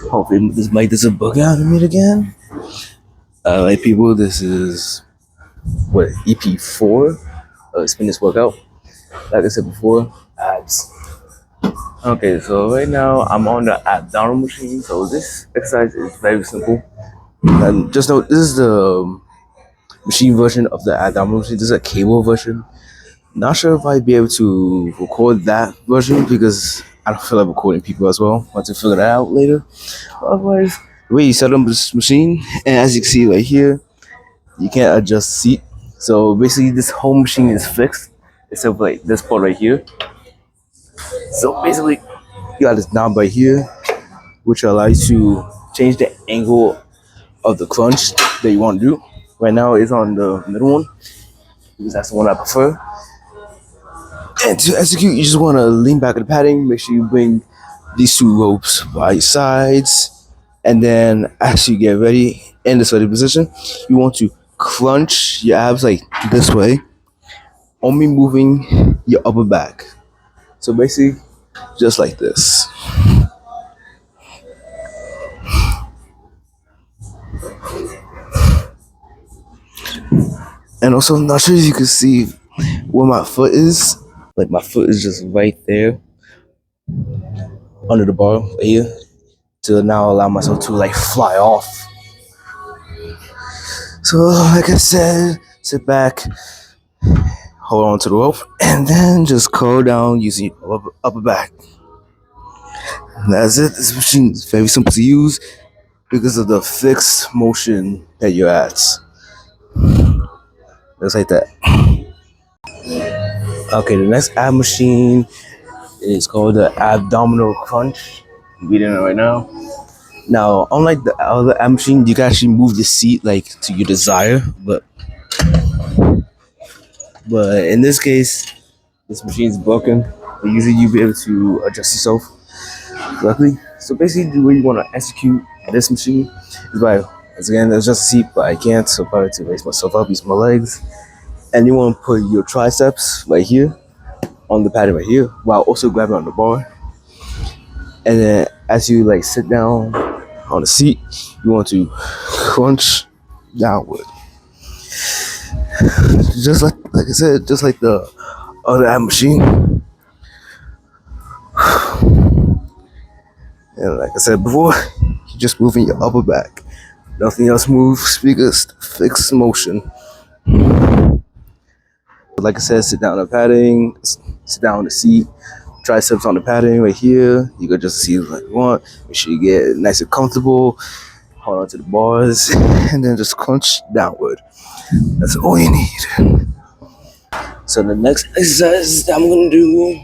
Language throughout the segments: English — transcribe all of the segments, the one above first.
Hopefully this mic doesn't bug out of me again. Like people, this is what Ep4. Spin this workout. Like I said before, abs. Okay, so right now I'm on the abdominal machine. So this exercise is very simple. And just know this is the machine version of the abdominal machine. This is a cable version. Not sure if I'd be able to record that version because I don't feel like recording people as well. Want to figure that out later. Otherwise, the way you set up this machine, and as you can see right here, you can't adjust seat. So basically, this whole machine is fixed, except for like this part right here. So basically, you got this knob right here, which allows you to change the angle of the crunch that you want to do. Right now, it's on the middle one because that's the one I prefer. And to execute, you just want to lean back in the padding. Make sure you bring these two ropes by your sides. And then as you get ready in this ready position, you want to crunch your abs like this way, only moving your upper back. So basically, just like this. And also, I'm not sure if you can see where my foot is. Like my foot is just right there under the bar right here to now allow myself to like fly off. So like I said, sit back, hold on to the rope, and then just curl down using your upper back. And that's it. This machine is very simple to use because of the fixed motion that you're at. Just like that. Okay, the next ab machine is called the abdominal crunch. I'm reading it right now. Now, unlike the other ab machine, you can actually move the seat like to your desire, but in this case, this machine is broken. But usually, you'll be able to adjust yourself correctly. So basically, the way you want to execute this machine is by, as again, there's just a seat, but I can't, so probably to raise myself up, use my legs. And you want to put your triceps right here on the padding right here while also grabbing on the bar. And then as you like sit down on the seat, you want to crunch downward. Just like I said, just like the other ab machine. And like I said before, you're just moving your upper back. Nothing else moves because fixed motion. Like I said, sit down on the padding, sit down on the seat, triceps on the padding right here. You can just see like you want. Make sure you get nice and comfortable. Hold on to the bars, and then just crunch downward. That's all you need. So the next exercise that I'm gonna do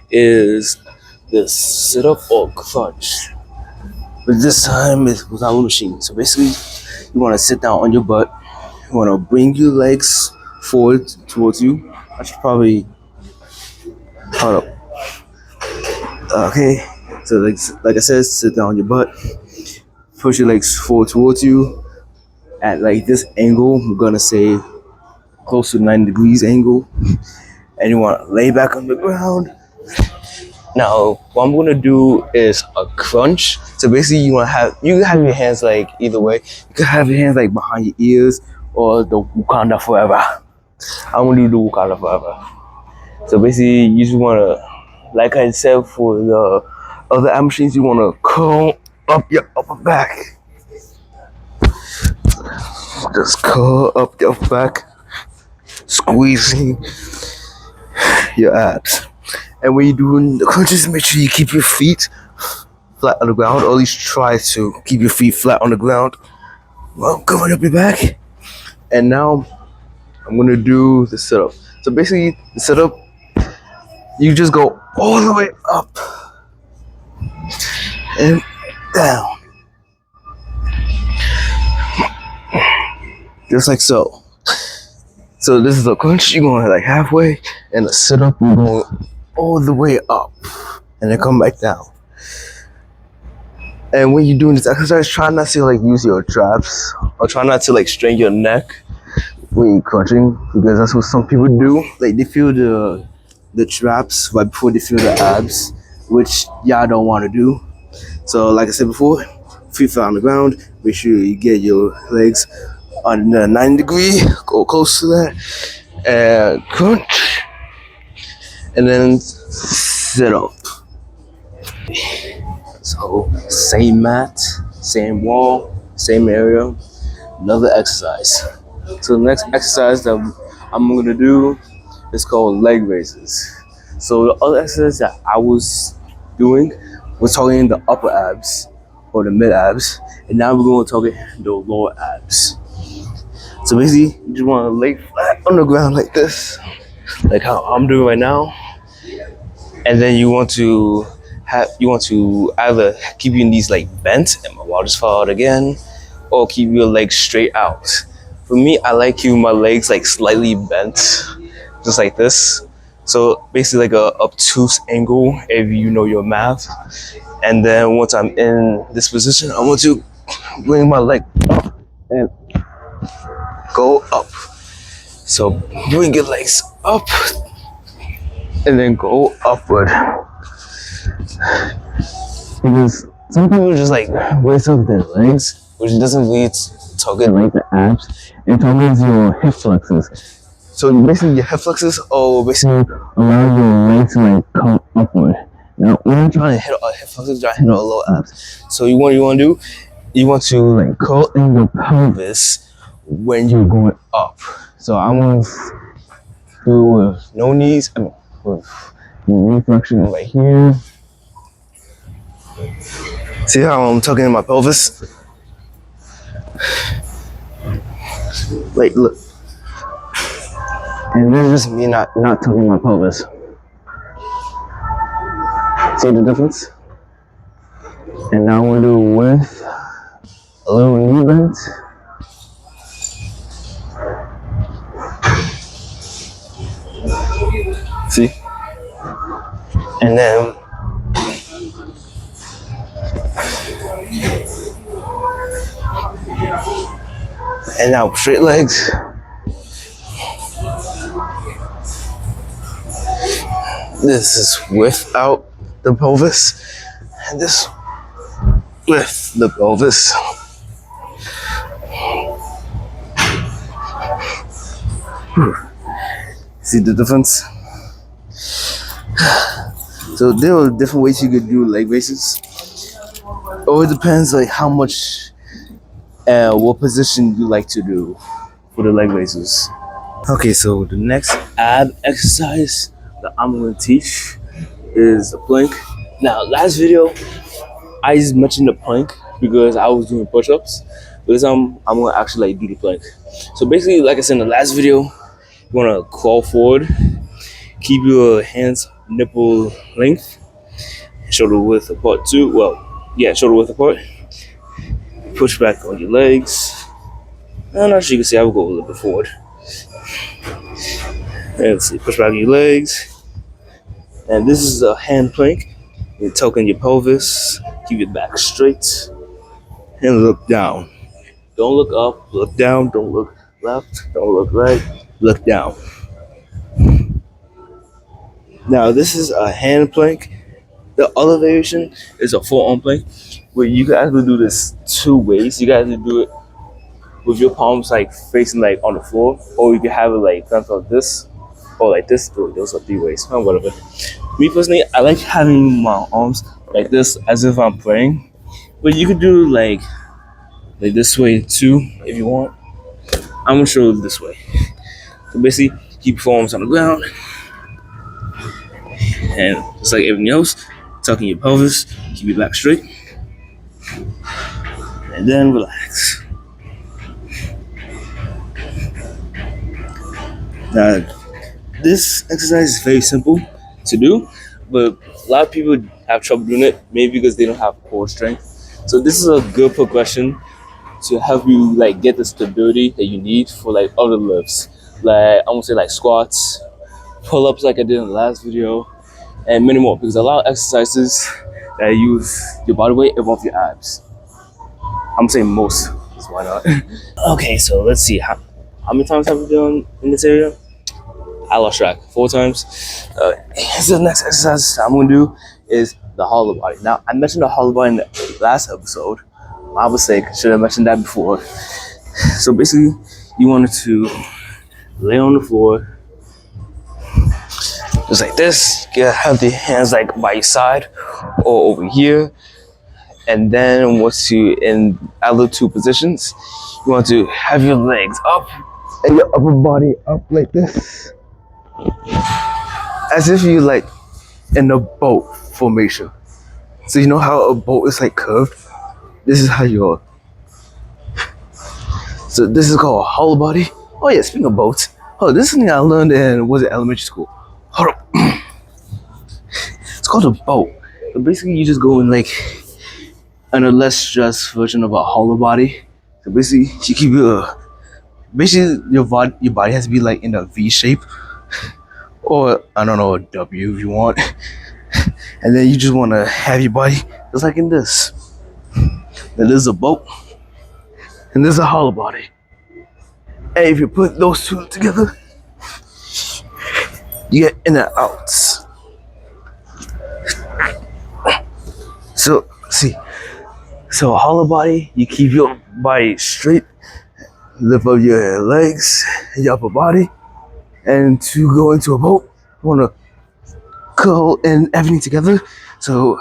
is the sit-up or crunch. But this time it's without a machine. So basically, you want to sit down on your butt. You want to bring your legs forward towards you. I should probably hold up. Okay, so like I said, sit down on your butt. Push your legs forward towards you at like this angle. I'm gonna say close to 90 degrees angle. And you want to lay back on the ground. Now, what I'm gonna do is a crunch. So basically, you have your hands like either way. You can have your hands like behind your ears or the Wakanda forever. I'm gonna do the Wakanda forever. So basically, you just wanna, like I said for the other ab machines, you wanna curl up your upper back. Just curl up your upper back, squeezing your abs. And when you're doing the crunches, make sure you keep your feet flat on the ground, or at least try to keep your feet flat on the ground while covering up your back. And now I'm gonna do the sit-up. So basically, the sit-up, you just go all the way up and down, just like so. So this is a crunch, you're going like halfway, and a sit-up, you're going all the way up, and then come back down. And when you're doing this exercise, try not to like use your traps, or try not to like strain your neck when you're crunching, because that's what some people do. Like they feel the traps right before they feel the abs, which y'all don't want to do. So like I said before, feet flat on the ground. Make sure you get your legs on the 90 degree. Go close to that. And crunch. And then sit up. So same mat, same wall, same area. Another exercise. So the next exercise that I'm gonna do is called leg raises. So the other exercise that I was doing was targeting the upper abs or the mid abs, and now we're going to target the lower abs. So basically, you just want to lay flat on the ground like this, like how I'm doing right now, and then you want to either keep your knees like bent, and my wall just fall out again, or keep your legs straight out. For me, I like keeping my legs like slightly bent, just like this. So basically like a obtuse angle if you know your math. And then once I'm in this position, I want to bring my leg up and go up. So bring your legs up and then go upward. Because some people just like raise up their legs, which doesn't really target like the abs, it targets your hip flexors. So basically your hip flexors are basically allow your legs to like come upward. Now when I'm trying to hit our hip flexors, trying to hit our lower abs. So you want to do, you want to like curl in your pelvis when you're going up. So I'm gonna do with no knees, with knee flexion right here. See how I'm tucking in my pelvis? Like look. And this is just me not tucking my pelvis. See the difference? And now we'll do with a little knee bend. See? And then now straight legs. This is without the pelvis, and this with the pelvis. See the difference? So there are different ways you could do leg raises. Or it depends like how much what position you like to do for the leg raises. Okay, so the next ab exercise that I'm gonna teach is the plank. Now, last video, I just mentioned the plank because I was doing push-ups. But this time, I'm gonna actually like do the plank. So basically, like I said in the last video, you wanna crawl forward, keep your hands nipple length, shoulder width apart too. Well, yeah, shoulder width apart. Push back on your legs. And as you can see, I will go a little bit forward. And let's see, push back on your legs. And this is a hand plank. You're tucking your pelvis, keep your back straight, and look down. Don't look up, look down, don't look left, don't look right, look down. Now this is a hand plank. The other variation is a forearm plank, where you can actually do this two ways. You guys can do it with your palms like facing like on the floor, or you can have it like done like this, or like this. Those are three ways, whatever. Me personally, I like having my arms like this as if I'm praying, but you could do like this way too if you want. I'm gonna show you this way. So basically, keep your arms on the ground, and just like everything else, tucking your pelvis, keep your back straight, and then relax. Now, this exercise is very simple to do, but a lot of people have trouble doing it, maybe because they don't have core strength. So this is a good progression to help you like get the stability that you need for like other lifts. Like I'm gonna say like squats, pull-ups like I did in the last video, and many more, because a lot of exercises that use your body weight involve your abs. I'm saying most, so why not? Okay, so let's see, how many times have we done in this area? I lost track, 4 times. So the next exercise I'm gonna do is the hollow body. Now, I mentioned the hollow body in the last episode, My mistake. Should have mentioned that before. So basically, you wanted to lay on the floor, just like this. You gotta have the hands like by your side or over here. And then once you in other two positions, you want to have your legs up and your upper body up like this, as if you like in a boat formation. So you know how a boat is like curved? This is how you're. So this is called a hollow body. Oh yeah, speaking of boats, oh, this is something I learned in, was it elementary school? Hold up. It's called a boat. So basically you just go in like in a less stressed version of a hollow body. So basically you keep your body has to be like in a V shape, or I don't know, a W if you want. And then you just want to have your body just like in this. Then there's a boat, and there's a hollow body. And if you put those two together, you get in and outs. So see, so a hollow body, you keep your body straight, lift up your legs, your upper body, and to go into a boat, you want to curl and everything together. So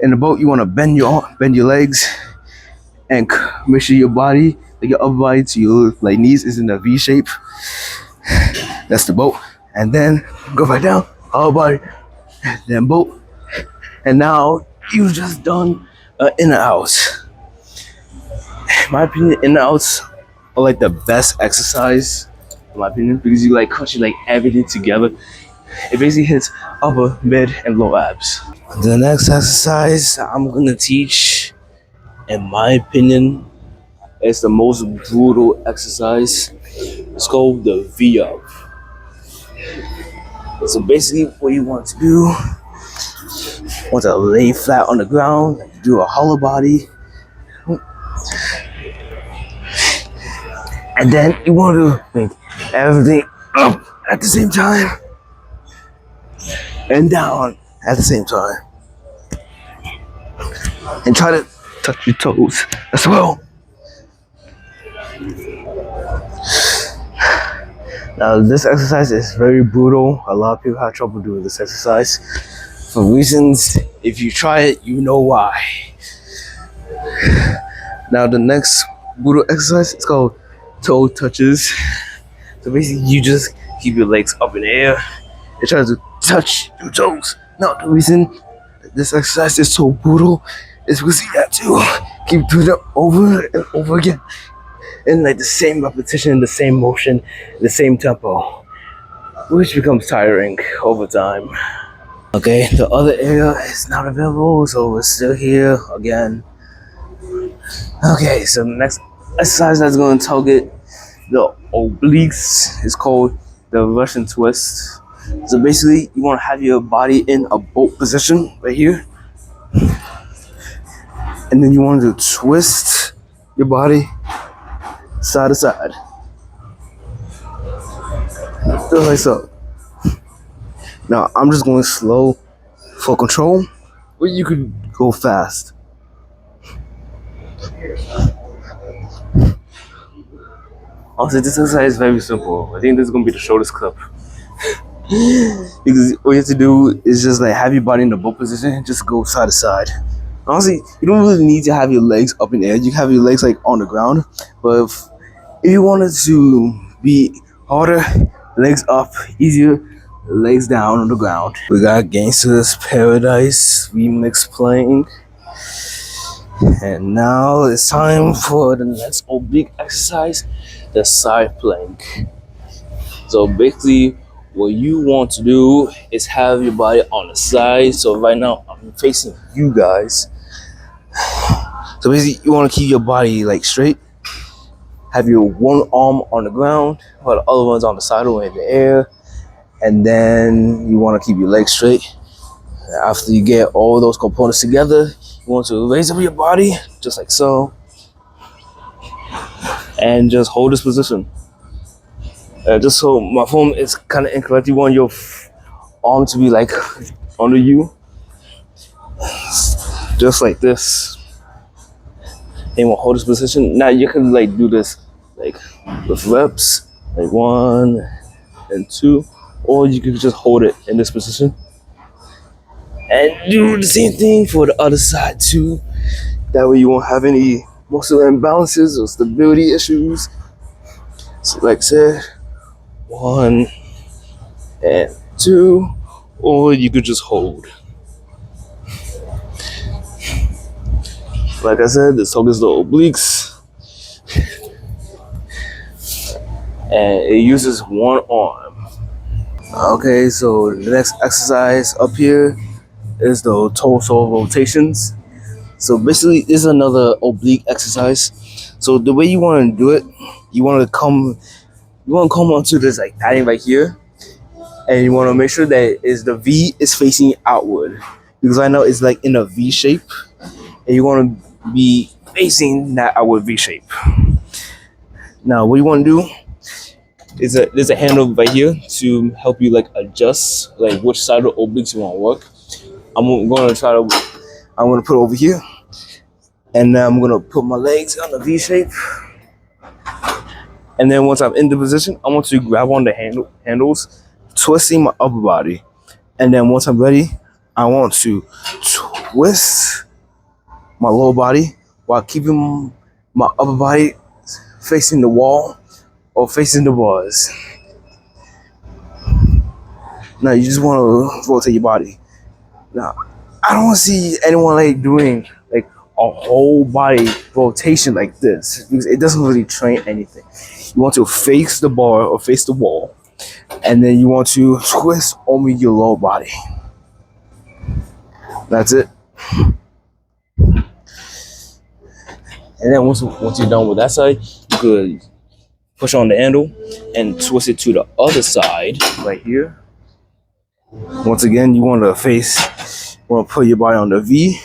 in the boat, you want to bend your legs and make sure your body, like your upper body to your like knees, is in a V shape. That's the boat. And then go back down, upper body, then boat, and now you've just done in and outs. In my opinion, in and outs are like the best exercise, in my opinion, because you like crunch like everything together. It basically hits upper, mid, and lower abs. The next exercise I'm gonna teach, in my opinion, is the most brutal exercise. It's called the V up. So basically, what you want to do, you want to lay flat on the ground, do a hollow body, and then you want to make everything up at the same time and down at the same time, and try to touch your toes as well. Now this exercise is very brutal. A lot of people have trouble doing this exercise for reasons. If you try it, you know why. Now the next brutal exercise is called toe touches. So basically you just keep your legs up in the air and try to touch your toes. Now the reason this exercise is so brutal is because you have to keep doing it over and over again in like the same repetition, the same motion, the same tempo, which becomes tiring over time. Okay, the other area is not available, so we're still here again. Okay, so the next exercise that's going to target the obliques is called the Russian twist. So basically, you want to have your body in a boat position right here, and then you want to twist your body side to side, just like so. Now I'm just going slow for control, but you could go fast. Also, this exercise is very simple. I think this is gonna be the shortest clip. Because all you have to do is just like have your body in the boat position and just go side to side. Honestly, you don't really need to have your legs up in the air. You can have your legs like on the ground, but if you wanted to be harder, legs up, easier, legs down on the ground. We got Gangsta's Paradise remix playing. And now it's time for the next oblique exercise, the side plank. So basically, what you want to do is have your body on the side. So right now, I'm facing you guys. So basically, you want to keep your body like straight. Have your one arm on the ground, while the other one's on the side or in the air. And then you want to keep your legs straight. After you get all those components together, you want to raise up your body, just like so. And just hold this position. Just so my form is kind of incorrect, you want your arm to be like under you. Just like this. And you want to hold this position. Now you can like do this like with reps, like 1 and 2, or you can just hold it in this position and do the same thing for the other side too. That way you won't have any muscle imbalances or stability issues. So like I said, 1 and 2, or you could just hold. Like I said, this targets the obliques, and it uses one arm. Okay, so the next exercise up here is the torso rotations. So basically, this is another oblique exercise. So the way you want to do it, you want to come onto this like padding right here, and you want to make sure that the V is facing outward, because I know it's like in a V shape, and you want to be facing that outward V shape. Now, what you want to do is there's a handle right here to help you like adjust like which side of the obliques you want to work. I'm going to put it over here, and then I'm going to put my legs on the V shape. And then once I'm in the position, I want to grab on the handles, twisting my upper body. And then once I'm ready, I want to twist my lower body while keeping my upper body facing the wall or facing the bars. Now you just want to rotate your body. Now, I don't see anyone like doing like a whole body rotation like this, because it doesn't really train anything. You want to face the bar or face the wall, and then you want to twist over your lower body. That's it. And then once you're done with that side, you could push on the handle and twist it to the other side right here. Once again, you want to put your body on the V,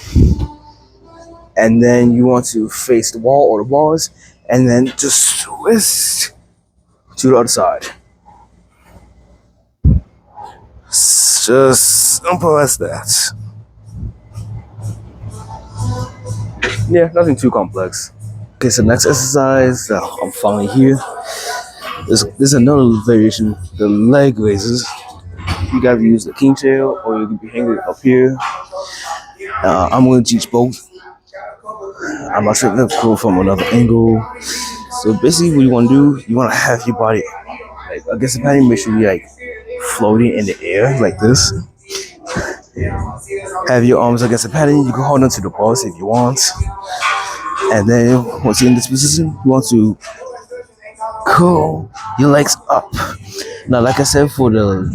and then you want to face the wall or the bars, and then just twist to the other side. Just simple as that. Yeah, nothing too complex. Okay, so next exercise, I'm finally here. There's another variation, the leg raises. You gotta use the king chair, or you can be hanging up here. I'm gonna teach both. I'm not sure if that's cool from another angle. So basically, what you want to do, you want to have your body like against the padding, make sure you're like floating in the air like this. Have your arms against the padding. You can hold onto the balls if you want. And then once you're in this position, you want to curl your legs up. Now, like I said, for the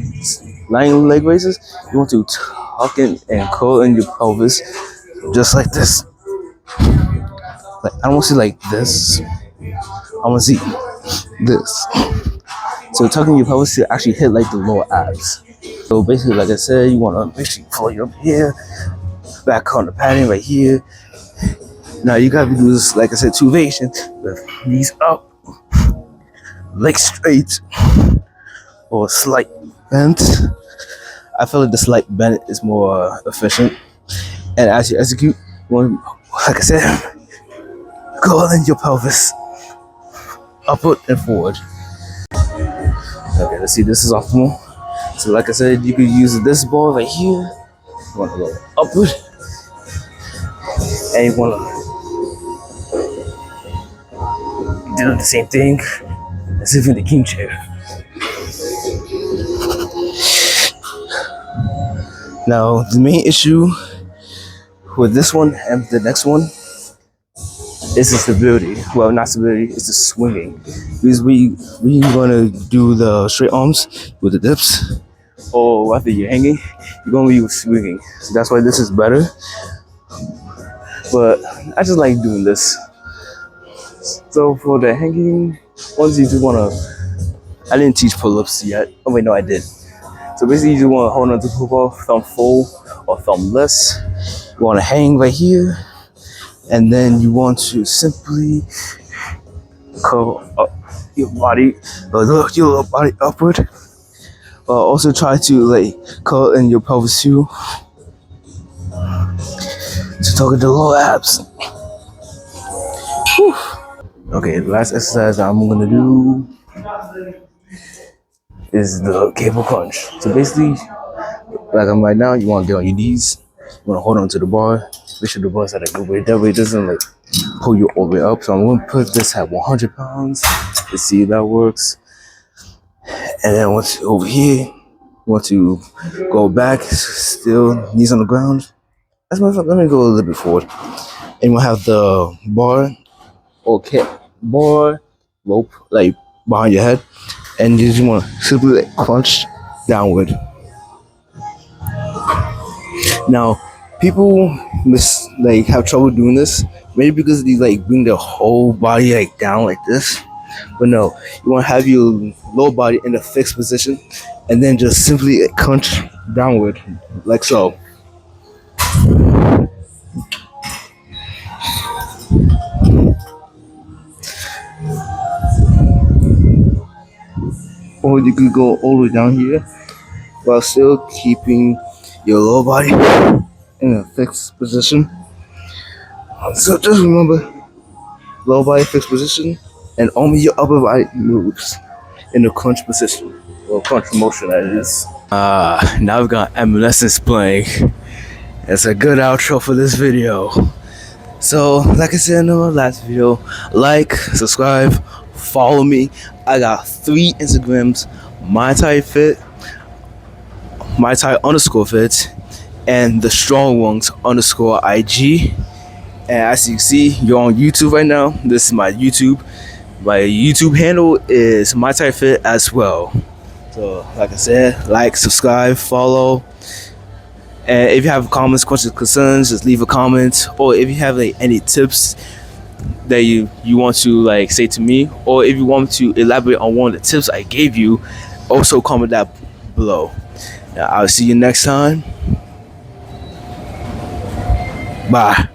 lying leg raises, you want to tuck in and curl in your pelvis just like this. Like, I don't want to see like this. I want to see this. So tucking your pelvis to actually hit like the lower abs. So basically, like I said, you want to make sure you float up here, back on the padding right here. Now you gotta do this, like I said, 2 variations with knees up, legs straight, or slight bent. I feel like the slight bent is more efficient. And as you execute, you want, like I said, curl in your pelvis, upward and forward. Okay, let's see, this is optimal. So like I said, you could use this ball right here. You want to go upward, and you want to do the same thing as if in the king chair. Now, the main issue with this one and the next one is the stability. Well, not stability, it's the swinging. Because we're gonna do the straight arms with the dips, or after you're hanging, you're gonna be swinging. So that's why this is better. But I just like doing this. So for the hanging, once you just wanna, I didn't teach pull-ups yet. Oh wait, no, I did. So basically, you just wanna hold on to the pull-up, thumb full or thumbless. You wanna hang right here, and then you want to simply curl up your body, or look your little body upward. Also try to like curl in your pelvis too, to target the lower abs. Whew. Okay, the last exercise I'm gonna do is the cable crunch. So basically, like I'm right now, you want to get on your knees, you want to hold on to the bar, make sure the bar's at a good weight. That way it doesn't like pull you all the way up. So I'm gonna put this at 100 pounds to see if that works. And then once over here, you want to go back, still knees on the ground. As a matter of fact, let me go a little bit forward. And we'll have the bar or bar rope like behind your head, and you just want to simply like crunch downward. Now, people like have trouble doing this, maybe because they like bring their whole body like down like this. But no, you want to have your lower body in a fixed position, and then just simply like, crunch downward, like so. Or you could go all the way down here while still keeping your lower body in a fixed position. So just remember, lower body fixed position, and only your upper body moves in the crunch position, or crunch motion that is. Now we've got Evanescence playing. It's a good outro for this video. So, like I said in the last video, like, subscribe, follow me. I got 3 Instagrams, MyTyFit, MyTy_fit, and the Strong Ones _IG. And as you can see, you're on YouTube right now. This is my YouTube. My YouTube handle is MyTyFit as well. So, like I said, like, subscribe, follow. And if you have comments, questions, concerns, just leave a comment. Or if you have like any tips that you want to like say to me, or if you want to elaborate on one of the tips I gave you, also comment that below. Now, I'll see you next time. Bye.